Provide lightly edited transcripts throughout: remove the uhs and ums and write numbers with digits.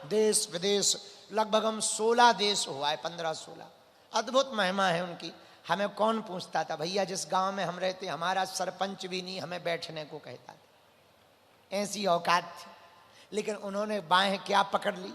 देश विदेश, लगभग हम 16 देश हुआ है, 15-16। अद्भुत महिमा है उनकी। हमें कौन पूछता था भैया, जिस गांव में हम रहते हमारा सरपंच भी नहीं हमें बैठने को कहता था, ऐसी औकात थी। लेकिन उन्होंने बाहें क्या पकड़ ली।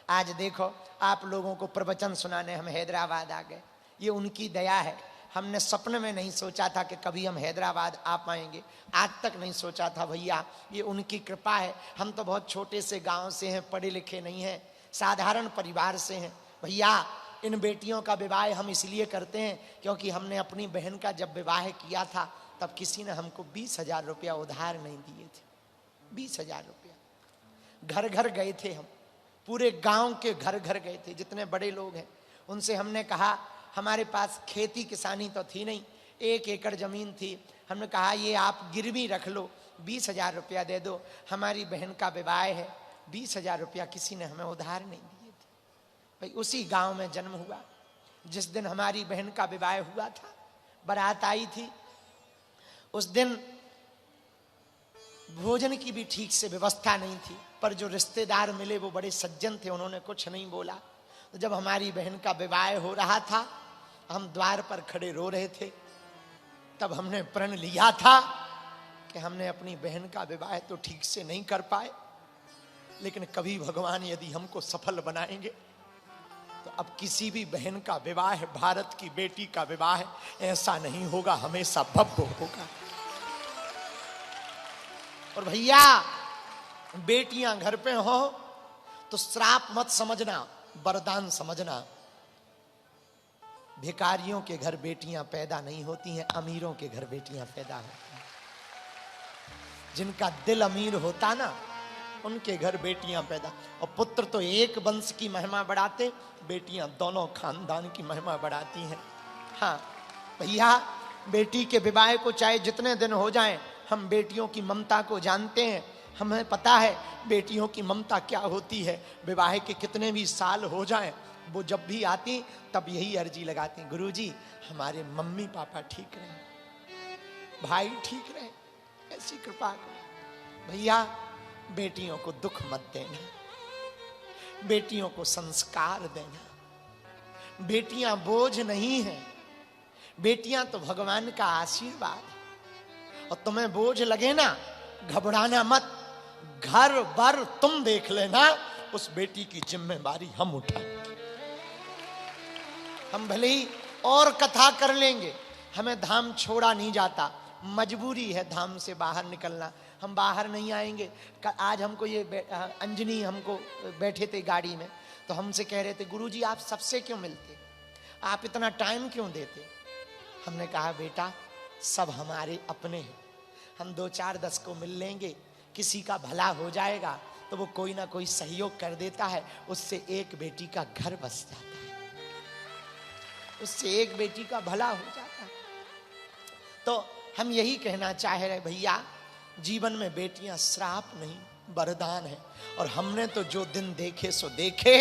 आज देखो आप लोगों को प्रवचन सुनाने हम हैदराबाद आ गए, ये उनकी दया है। हमने सपने में नहीं सोचा था कि कभी हम हैदराबाद आ पाएंगे, आज तक नहीं सोचा था भैया, ये उनकी कृपा है। हम तो बहुत छोटे से गांव से हैं, पढ़े लिखे नहीं हैं, साधारण परिवार से हैं। भैया इन बेटियों का विवाह हम इसलिए करते हैं क्योंकि हमने अपनी बहन का जब विवाह किया था तब किसी ने हमको 20,000 रुपया उधार नहीं दिए थे। 20,000 रुपया। घर घर गए थे हम, पूरे गांव के घर घर गए थे, जितने बड़े लोग हैं उनसे हमने कहा, हमारे पास खेती किसानी तो थी नहीं, 1 एकड़ जमीन थी। हमने कहा ये आप गिरवी रख लो, 20,000 रुपया दे दो, हमारी बहन का विवाह है। 20,000 रुपया किसी ने हमें उधार नहीं दिए थे। भाई उसी गांव में जन्म हुआ। जिस दिन हमारी बहन का विवाह हुआ था, बारात आई थी, उस दिन भोजन की भी ठीक से व्यवस्था नहीं थी, पर जो रिश्तेदार मिले वो बड़े सज्जन थे, उन्होंने कुछ नहीं बोला। तो जब हमारी बहन का विवाह हो रहा था, हम द्वार पर खड़े रो रहे थे, तब हमने प्रण लिया था कि हमने अपनी बहन का विवाह तो ठीक से नहीं कर पाए, लेकिन कभी भगवान यदि हमको सफल बनाएंगे तो अब किसी भी बहन का विवाह, भारत की बेटी का विवाह ऐसा नहीं होगा, हमेशा भव्य होगा। और भैया बेटियां घर पे हो तो श्राप मत समझना, वरदान समझना। भिखारियों के घर बेटियां पैदा नहीं होती हैं, अमीरों के घर बेटियां पैदा होती हैं। जिनका दिल अमीर होता ना, उनके घर बेटियां पैदा। और पुत्र तो एक वंश की महिमा बढ़ाते, बेटियां दोनों खानदान की महिमा बढ़ाती हैं। हाँ भैया, बेटी के विवाह को चाहे जितने दिन हो जाएं, हम बेटियों की ममता को जानते हैं। हमें पता है बेटियों की ममता क्या होती है। विवाह के कितने भी साल हो जाएं, वो जब भी आती तब यही अर्जी लगाती, गुरुजी हमारे मम्मी पापा ठीक रहे, भाई ठीक रहे, ऐसी कृपा करें। भैया बेटियों को दुख मत देना, बेटियों को संस्कार देना। बेटियां बोझ नहीं है, बेटियां तो भगवान का आशीर्वाद है। और तुम्हें बोझ लगे ना, घबराना मत, घर भर तुम देख लेना, उस बेटी की जिम्मेदारी हम उठाएंगे। हम भले ही और कथा कर लेंगे, हमें धाम छोड़ा नहीं जाता, मजबूरी है धाम से बाहर निकलना। हम बाहर नहीं आएंगे। आज हमको ये अंजनी हमको बैठे थे गाड़ी में, तो हमसे कह रहे थे गुरुजी आप सबसे क्यों मिलते, आप इतना टाइम क्यों देते। हमने कहा बेटा सब हमारे अपने हैं, हम 2-4-10 को मिल लेंगे, किसी का भला हो जाएगा तो वो कोई ना कोई सहयोग कर देता है, उससे एक बेटी का घर बस जाता है, उससे एक बेटी का भला हो जाता है। तो हम यही कहना चाह रहे भैया, जीवन में बेटियां श्राप नहीं वरदान है। और हमने तो जो दिन देखे सो देखे।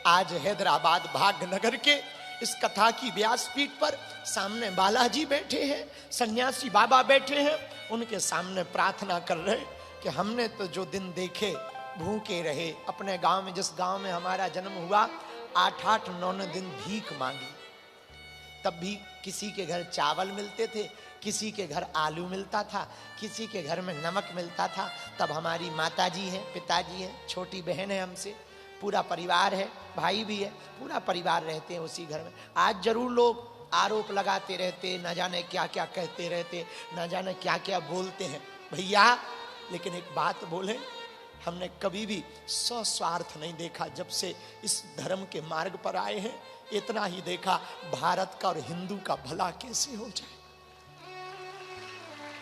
आज हैदराबाद भाग्यनगर के इस कथा की व्यासपीठ पर सामने बालाजी बैठे हैं, सन्यासी बाबा बैठे हैं, उनके सामने प्रार्थना कर रहे कि हमने तो जो दिन देखे भूखे रहे। अपने गांव में, जिस गांव में हमारा जन्म हुआ, 8-8, 9 दिन भीख मांगी, तब भी किसी के घर चावल मिलते थे, किसी के घर आलू मिलता था, किसी के घर में नमक मिलता था। तब हमारी माताजी हैं, पिताजी हैं, छोटी बहन है हमसे, पूरा परिवार है, भाई भी है, पूरा परिवार रहते हैं उसी घर में। आज जरूर लोग आरोप लगाते रहते, न जाने क्या क्या कहते रहते, न जाने क्या क्या बोलते हैं भैया, लेकिन एक बात बोले, हमने कभी भी स्वस्वार्थ नहीं देखा। जब से इस धर्म के मार्ग पर आए हैं, इतना ही देखा, भारत का और हिंदू का भला कैसे हो जाए।